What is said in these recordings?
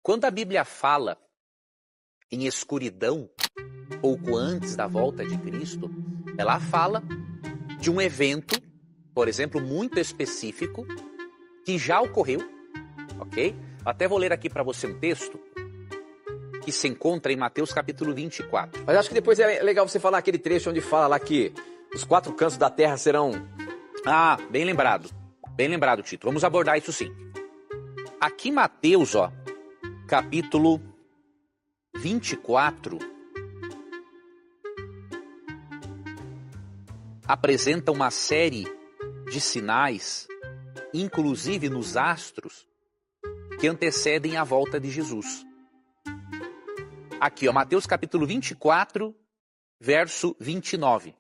Quando a Bíblia fala em escuridão, pouco antes da volta de Cristo, ela fala de um evento, por exemplo, muito específico, que já ocorreu, ok? Até vou ler aqui para você um texto que se encontra em Mateus capítulo 24. Mas acho que depois é legal você falar aquele trecho onde fala lá que os 4 cantos da terra serão... Ah, bem lembrado, Tito. Vamos abordar isso sim. Aqui Mateus, capítulo 24, apresenta uma série de sinais, inclusive nos astros, que antecedem a volta de Jesus. Aqui, Mateus capítulo 24, verso 29.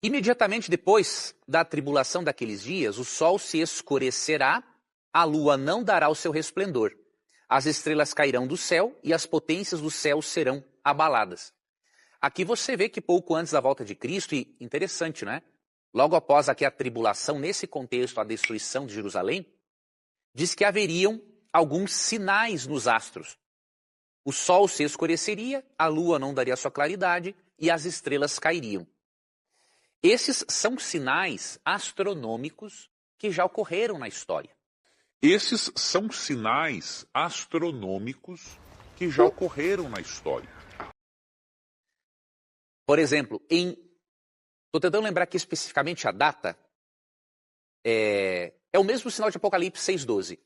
Imediatamente depois da tribulação daqueles dias, o sol se escurecerá, a lua não dará o seu resplendor, as estrelas cairão do céu e as potências do céu serão abaladas. Aqui você vê que pouco antes da volta de Cristo, e interessante, né? Logo após aqui a tribulação, nesse contexto, a destruição de Jerusalém, diz que haveriam alguns sinais nos astros. O sol se escureceria, a lua não daria sua claridade e as estrelas cairiam. Esses são sinais astronômicos que já ocorreram na história. Esses são sinais astronômicos que já ocorreram na história. Por exemplo, estou tentando lembrar aqui especificamente a data, é o mesmo sinal de Apocalipse 6,12.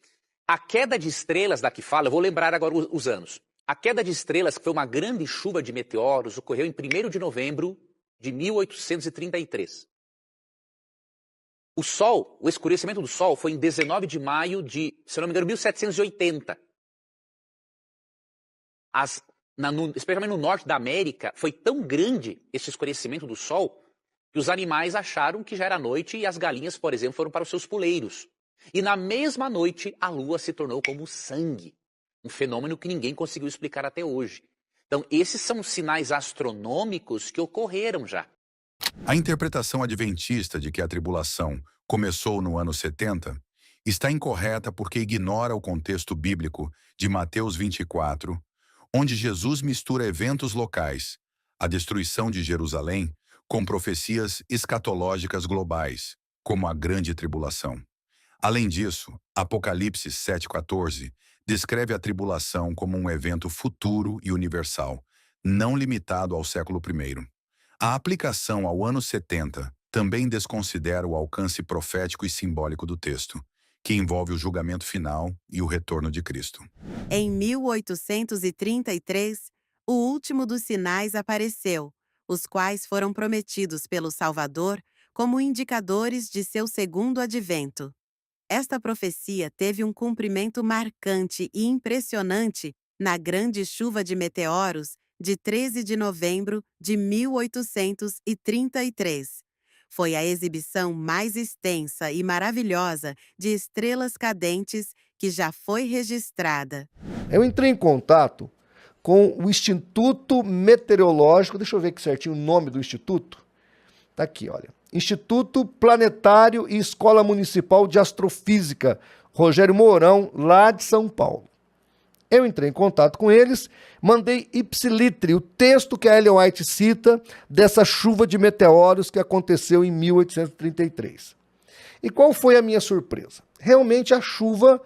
A queda de estrelas da que fala, eu vou lembrar agora os anos. A queda de estrelas, que foi uma grande chuva de meteoros, ocorreu em 1º de novembro de 1833. O Sol, o escurecimento do Sol foi em 19 de maio de, se não me engano, 1780. Especialmente no norte da América, foi tão grande esse escurecimento do Sol que os animais acharam que já era noite e as galinhas, por exemplo, foram para os seus puleiros. E na mesma noite, a Lua se tornou como sangue. Um fenômeno que ninguém conseguiu explicar até hoje. Então, esses são sinais astronômicos que ocorreram já. A interpretação adventista de que a tribulação começou no ano 70 está incorreta porque ignora o contexto bíblico de Mateus 24, onde Jesus mistura eventos locais, a destruição de Jerusalém, com profecias escatológicas globais, como a Grande Tribulação. Além disso, Apocalipse 7,14 descreve a tribulação como um evento futuro e universal, não limitado ao século I. A aplicação ao ano 70 também desconsidera o alcance profético e simbólico do texto, que envolve o julgamento final e o retorno de Cristo. Em 1833, o último dos sinais apareceu, os quais foram prometidos pelo Salvador como indicadores de seu segundo advento. Esta profecia teve um cumprimento marcante e impressionante na grande chuva de meteoros de 13 de novembro de 1833. Foi a exibição mais extensa e maravilhosa de estrelas cadentes que já foi registrada. Eu entrei em contato com o Instituto Meteorológico, deixa eu ver aqui certinho o nome do instituto. Tá aqui, olha. Instituto Planetário e Escola Municipal de Astrofísica, Rogério Mourão, lá de São Paulo. Eu entrei em contato com eles, mandei ipsilitre, o texto que a Ellen White cita dessa chuva de meteoros que aconteceu em 1833. E qual foi a minha surpresa? Realmente a chuva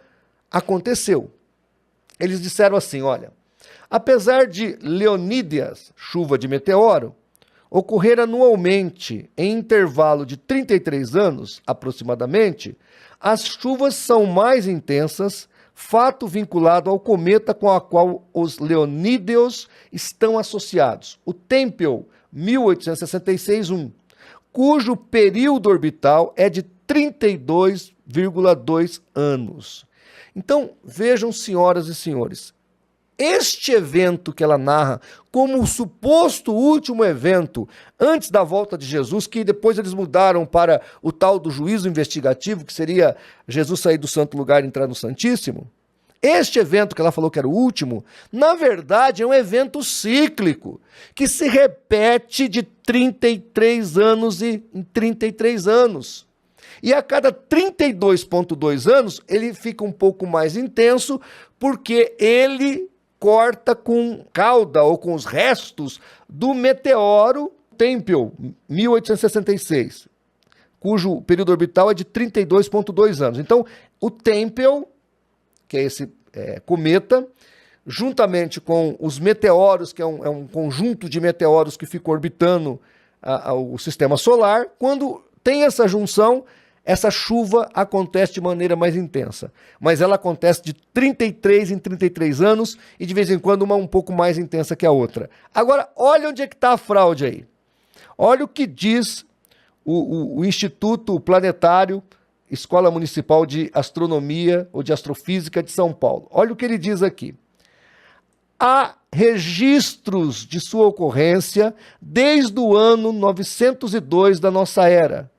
aconteceu. Eles disseram assim, olha, apesar de Leonídeas, chuva de meteoro, ocorrer anualmente em intervalo de 33 anos, aproximadamente, as chuvas são mais intensas, fato vinculado ao cometa com o qual os Leonídeos estão associados, o Tempel 1866-1, cujo período orbital é de 32,2 anos. Então, vejam, senhoras e senhores, este evento que ela narra como o suposto último evento antes da volta de Jesus, que depois eles mudaram para o tal do juízo investigativo, que seria Jesus sair do santo lugar e entrar no Santíssimo, este evento que ela falou que era o último, na verdade é um evento cíclico, que se repete de 33 anos em 33 anos. E a cada 32,2 anos, ele fica um pouco mais intenso, porque ele corta com cauda ou com os restos do meteoro Tempel, 1866, cujo período orbital é de 32,2 anos. Então, o Tempel, que é esse cometa, juntamente com os meteoros, que é um conjunto de meteoros que fica orbitando o sistema solar, quando tem essa junção, essa chuva acontece de maneira mais intensa. Mas ela acontece de 33 em 33 anos e de vez em quando uma um pouco mais intensa que a outra. Agora, olha onde é que está a fraude aí. Olha o que diz o Instituto Planetário, Escola Municipal de Astronomia ou de Astrofísica de São Paulo. Olha o que ele diz aqui. Há registros de sua ocorrência desde o ano 902 da nossa era.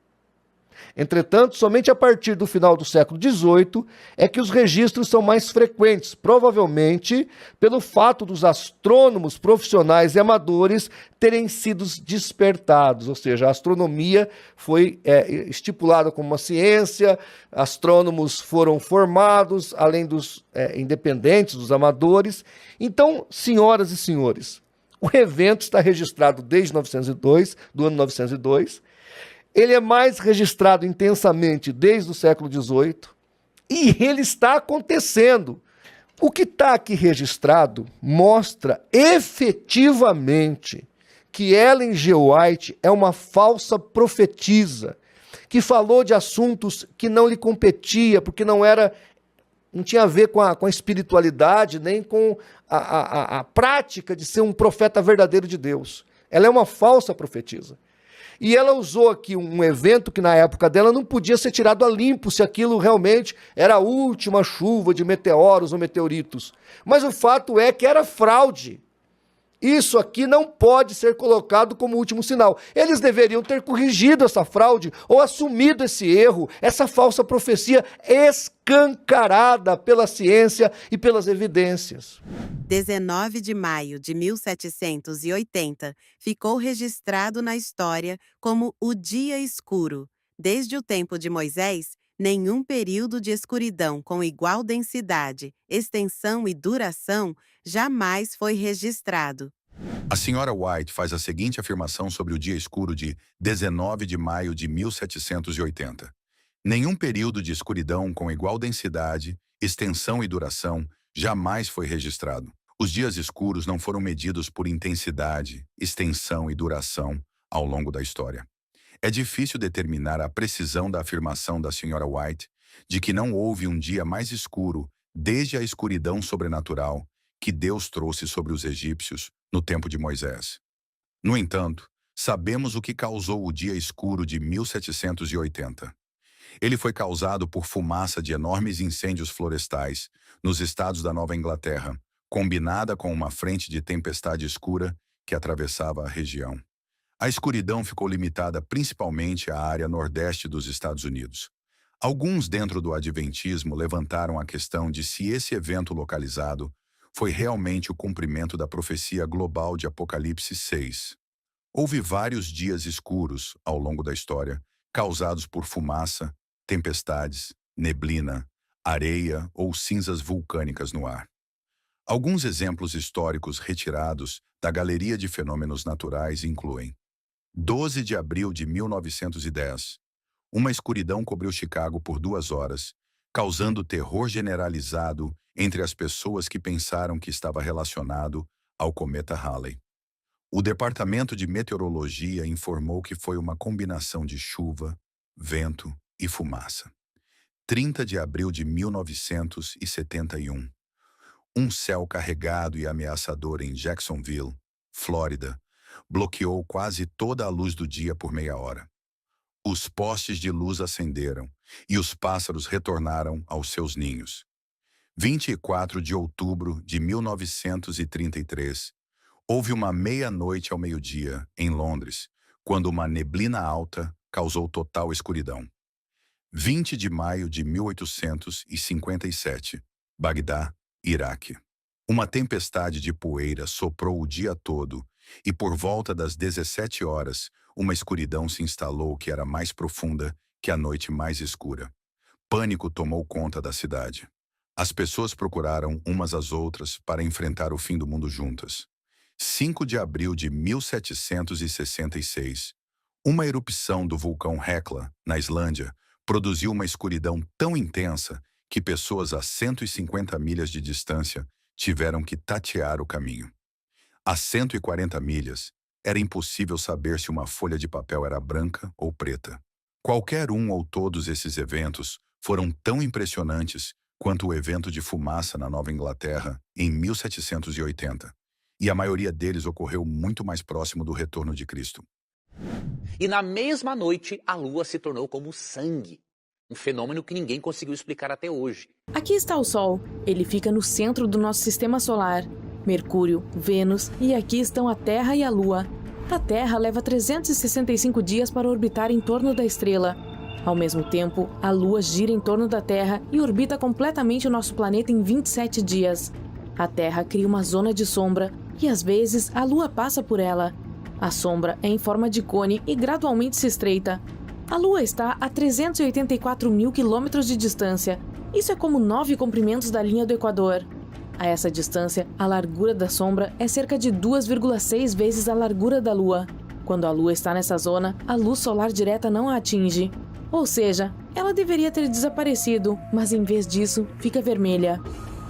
Entretanto, somente a partir do final do século XVIII é que os registros são mais frequentes, provavelmente pelo fato dos astrônomos profissionais e amadores terem sido despertados, ou seja, a astronomia foi estipulada como uma ciência, astrônomos foram formados, além dos independentes, dos amadores. Então, senhoras e senhores, o evento está registrado desde 902, do ano 902, ele é mais registrado intensamente desde o século XVIII e ele está acontecendo. O que está aqui registrado mostra efetivamente que Ellen G. White é uma falsa profetisa, que falou de assuntos que não lhe competia, porque não tinha a ver com a espiritualidade, nem com a prática de ser um profeta verdadeiro de Deus. Ela é uma falsa profetisa. E ela usou aqui um evento que na época dela não podia ser tirado a limpo se aquilo realmente era a última chuva de meteoros ou meteoritos. Mas o fato é que era fraude. Isso aqui não pode ser colocado como último sinal. Eles deveriam ter corrigido essa fraude ou assumido esse erro, essa falsa profecia escancarada pela ciência e pelas evidências. 19 de maio de 1780 ficou registrado na história como o Dia Escuro. Desde o tempo de Moisés, nenhum período de escuridão com igual densidade, extensão e duração jamais foi registrado. A senhora White faz a seguinte afirmação sobre o dia escuro de 19 de maio de 1780. Nenhum período de escuridão com igual densidade, extensão e duração jamais foi registrado. Os dias escuros não foram medidos por intensidade, extensão e duração ao longo da história. É difícil determinar a precisão da afirmação da senhora White de que não houve um dia mais escuro desde a escuridão sobrenatural que Deus trouxe sobre os egípcios no tempo de Moisés. No entanto, sabemos o que causou o dia escuro de 1780. Ele foi causado por fumaça de enormes incêndios florestais nos estados da Nova Inglaterra, combinada com uma frente de tempestade escura que atravessava a região. A escuridão ficou limitada principalmente à área nordeste dos Estados Unidos. Alguns dentro do adventismo levantaram a questão de se esse evento localizado foi realmente o cumprimento da profecia global de Apocalipse 6. Houve vários dias escuros ao longo da história, causados por fumaça, tempestades, neblina, areia ou cinzas vulcânicas no ar. Alguns exemplos históricos retirados da Galeria de Fenômenos Naturais incluem 12 de abril de 1910. Uma escuridão cobriu Chicago por 2 horas, causando terror generalizado entre as pessoas que pensaram que estava relacionado ao cometa Halley. O Departamento de Meteorologia informou que foi uma combinação de chuva, vento e fumaça. 30 de abril de 1971. Um céu carregado e ameaçador em Jacksonville, Flórida, bloqueou quase toda a luz do dia por meia hora. Os postes de luz acenderam e os pássaros retornaram aos seus ninhos. 24 de outubro de 1933, houve uma meia-noite ao meio-dia, em Londres, quando uma neblina alta causou total escuridão. 20 de maio de 1857, Bagdá, Iraque. Uma tempestade de poeira soprou o dia todo e, por volta das 17 horas, uma escuridão se instalou que era mais profunda que a noite mais escura. Pânico tomou conta da cidade. As pessoas procuraram umas às outras para enfrentar o fim do mundo juntas. 5 de abril de 1766, uma erupção do vulcão Hekla, na Islândia, produziu uma escuridão tão intensa que pessoas a 150 milhas de distância tiveram que tatear o caminho. A 140 milhas, era impossível saber se uma folha de papel era branca ou preta. Qualquer um ou todos esses eventos foram tão impressionantes quanto o evento de fumaça na Nova Inglaterra em 1780, e a maioria deles ocorreu muito mais próximo do retorno de Cristo. E na mesma noite, a Lua se tornou como sangue, um fenômeno que ninguém conseguiu explicar até hoje. Aqui está o Sol. Ele fica no centro do nosso sistema solar. Mercúrio, Vênus e aqui estão a Terra e a Lua. A Terra leva 365 dias para orbitar em torno da estrela. Ao mesmo tempo, a Lua gira em torno da Terra e orbita completamente o nosso planeta em 27 dias. A Terra cria uma zona de sombra e às vezes a Lua passa por ela. A sombra é em forma de cone e gradualmente se estreita. A Lua está a 384 mil quilômetros de distância. Isso é como 9 comprimentos da linha do Equador. A essa distância, a largura da sombra é cerca de 2,6 vezes a largura da Lua. Quando a Lua está nessa zona, a luz solar direta não a atinge. Ou seja, ela deveria ter desaparecido, mas em vez disso, fica vermelha.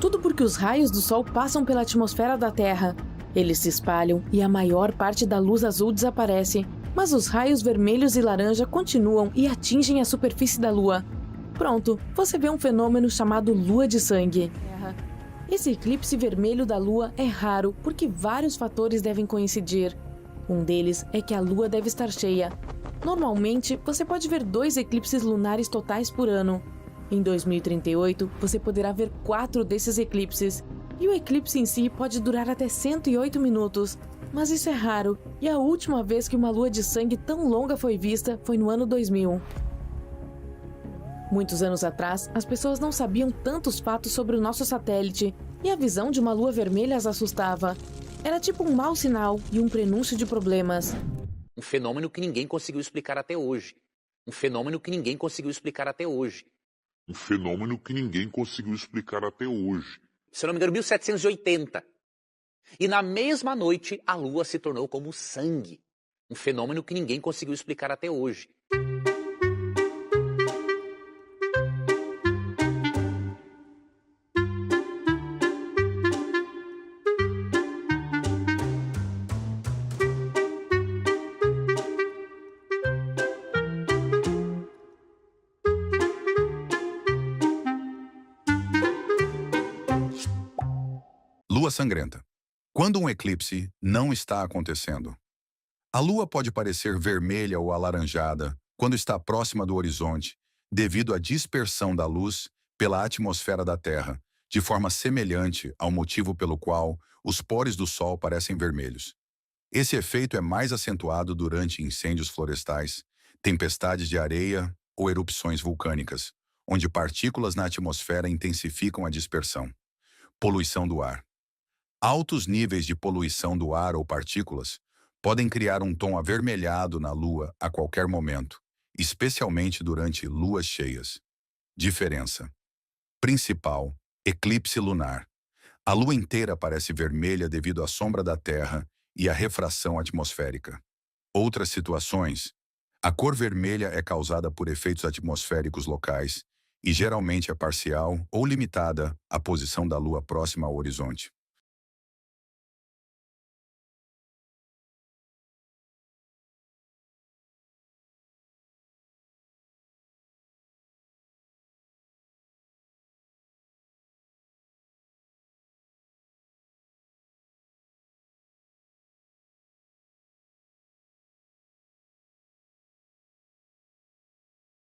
Tudo porque os raios do Sol passam pela atmosfera da Terra. Eles se espalham e a maior parte da luz azul desaparece, mas os raios vermelhos e laranja continuam e atingem a superfície da Lua. Pronto, você vê um fenômeno chamado lua de sangue. Esse eclipse vermelho da Lua é raro porque vários fatores devem coincidir. Um deles é que a Lua deve estar cheia. Normalmente, você pode ver 2 eclipses lunares totais por ano. Em 2038, você poderá ver 4 desses eclipses. E o eclipse em si pode durar até 108 minutos. Mas isso é raro, e a última vez que uma lua de sangue tão longa foi vista foi no ano 2000. Muitos anos atrás, as pessoas não sabiam tantos fatos sobre o nosso satélite, e a visão de uma lua vermelha as assustava. Era tipo um mau sinal e um prenúncio de problemas. Um fenômeno que ninguém conseguiu explicar até hoje. Um fenômeno que ninguém conseguiu explicar até hoje. Um fenômeno que ninguém conseguiu explicar até hoje. Se eu não me engano, 1780. E na mesma noite, a Lua se tornou como sangue. Um fenômeno que ninguém conseguiu explicar até hoje. Lua sangrenta. Quando um eclipse não está acontecendo. A Lua pode parecer vermelha ou alaranjada quando está próxima do horizonte, devido à dispersão da luz pela atmosfera da Terra, de forma semelhante ao motivo pelo qual os poros do Sol parecem vermelhos. Esse efeito é mais acentuado durante incêndios florestais, tempestades de areia ou erupções vulcânicas, onde partículas na atmosfera intensificam a dispersão. Poluição do ar. Altos níveis de poluição do ar ou partículas podem criar um tom avermelhado na Lua a qualquer momento, especialmente durante luas cheias. Diferença. Principal: eclipse lunar. A Lua inteira parece vermelha devido à sombra da Terra e à refração atmosférica. Outras situações: a cor vermelha é causada por efeitos atmosféricos locais e geralmente é parcial ou limitada à posição da Lua próxima ao horizonte.